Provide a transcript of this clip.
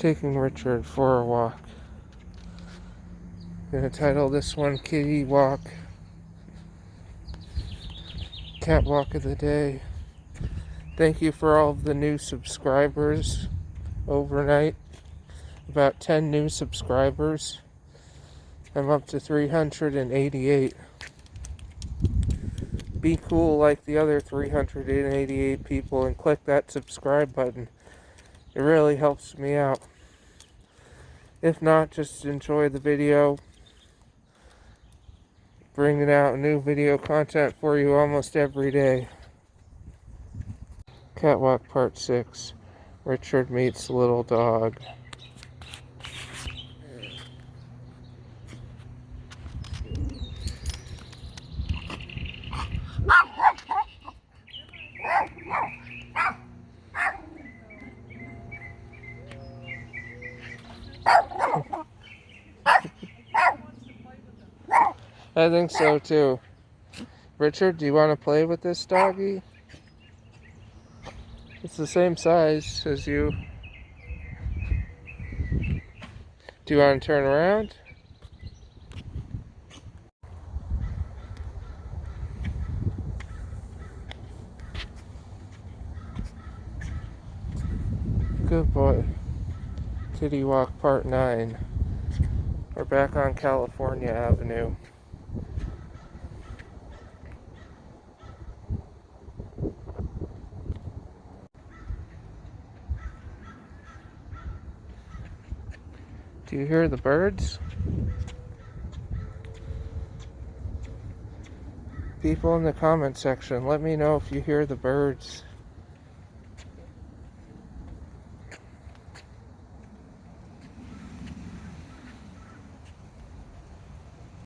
Taking Richard for a walk. I'm gonna title this one Kitty Walk, Cat Walk of the Day. Thank you for all of the new subscribers overnight. About 10 new subscribers. I'm up to 388. Be cool like the other 388 people and click that subscribe button. It really helps me out. If not, just enjoy the video. Bringing out new video content for you almost every day. Catwalk Part 6. Richard meets little dog. I think so too. Richard, do you want to play with this doggy? It's the same size as you. Do you want to turn around? Good boy. Kitty Walk Part 9. We're back on California Avenue. Do you hear the birds? People in the comment section, let me know if you hear the birds.